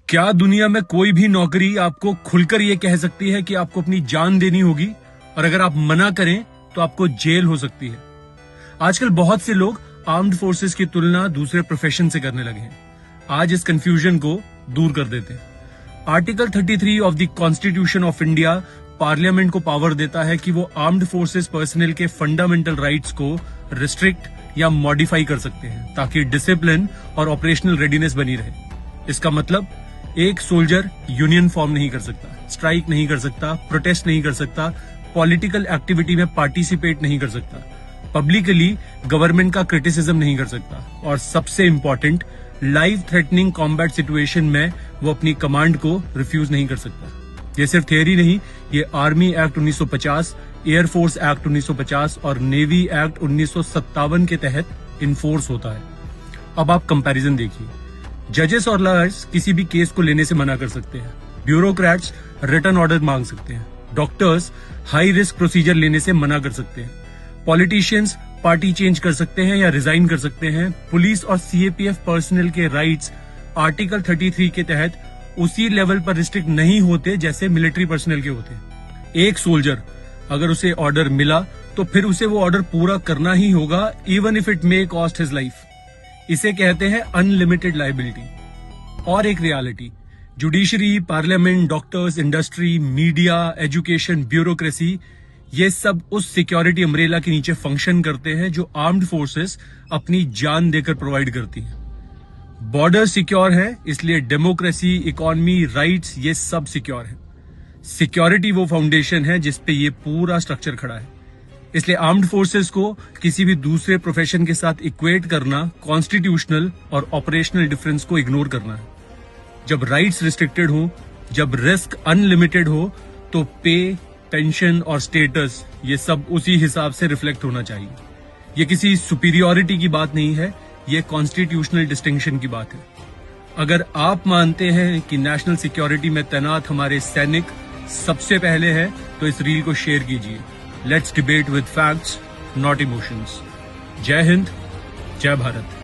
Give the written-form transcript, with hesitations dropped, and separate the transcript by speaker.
Speaker 1: क्या दुनिया में कोई भी नौकरी आपको खुलकर ये कह सकती है कि आपको अपनी जान देनी होगी और अगर आप मना करें तो आपको जेल हो सकती है। आजकल बहुत से लोग आर्म्ड फोर्सेस की तुलना दूसरे प्रोफेशन से करने लगे हैं। आज इस कंफ्यूजन को दूर कर देते हैं। Article 33 of the constitution of India parliament को पावर देता है कि वो आर्म्ड फोर्सेस पर्सनल के फंडामेंटल राइट्स को रिस्ट्रिक्ट या मॉडिफाई कर सकते हैं ताकि डिसिप्लिन और ऑपरेशनल रेडीनेस बनी रहे। इसका मतलब एक सोल्जर यूनियन फॉर्म नहीं कर सकता, स्ट्राइक नहीं कर सकता, प्रोटेस्ट नहीं कर सकता, पॉलिटिकल एक्टिविटी में पार्टिसिपेट नहीं कर सकता, पब्लिकली गवर्नमेंट का क्रिटिसिज्म नहीं कर सकता और सबसे important life threatening combat situation में वो अपनी कमांड को रिफ्यूज नहीं कर सकता। ये सिर्फ थियरी नहीं, ये आर्मी एक्ट 1950, एयरफोर्स एक्ट 1950 और नेवी एक्ट 1957 के तहत इन्फोर्स होता है। अब आप कंपैरिजन देखिए। जजेस और लॉयर्स किसी भी केस को लेने से मना कर सकते हैं, ब्यूरोक्रेट्स रिटर्न ऑर्डर मांग सकते हैं, डॉक्टर्स हाई रिस्क प्रोसीजर लेने से मना कर सकते हैं, पॉलिटिशियंस पार्टी चेंज कर सकते हैं या रिजाइन कर सकते हैं, पुलिस और सीएपीएफ पर्सनल के राइट्स आर्टिकल 33 के तहत उसी लेवल पर रिस्ट्रिक्ट नहीं होते जैसे मिलिट्री पर्सनल के होते। एक सोल्जर अगर उसे ऑर्डर मिला तो फिर उसे वो ऑर्डर पूरा करना ही होगा, even if it may cost his life. इसे कहते हैं अनलिमिटेड लायबिलिटी। और एक reality, judiciary, parliament, doctors, industry, media, education, bureaucracy, ये सब उस सिक्योरिटी अम्ब्रेला के नीचे फंक्शन करते हैं जो आर्म्ड फोर्सेस अपनी जान देकर प्रोवाइड करती हैं। बॉर्डर सिक्योर है, इसलिए डेमोक्रेसी, इकोनॉमी, राइट्स ये सब सिक्योर है। सिक्योरिटी वो फाउंडेशन है जिसपे ये पूरा स्ट्रक्चर खड़ा है। इसलिए आर्म्ड फोर्सेस को किसी भी दूसरे प्रोफेशन के साथ इक्वेट करना कॉन्स्टिट्यूशनल और ऑपरेशनल डिफरेंस को इग्नोर करना है। जब राइट्स रिस्ट्रिक्टेड हो, जब रिस्क अनलिमिटेड हो, तो पे, पेंशन और स्टेटस ये सब उसी हिसाब से रिफ्लेक्ट होना चाहिए। ये किसी सुपीरियरिटी की बात नहीं है, ये कॉन्स्टिट्यूशनल डिस्टिंक्शन की बात है। अगर आप मानते हैं कि नेशनल सिक्योरिटी में तैनात हमारे सैनिक सबसे पहले है तो इस रील को शेयर कीजिए। Let's debate with facts, not emotions. जय हिंद, जय भारत।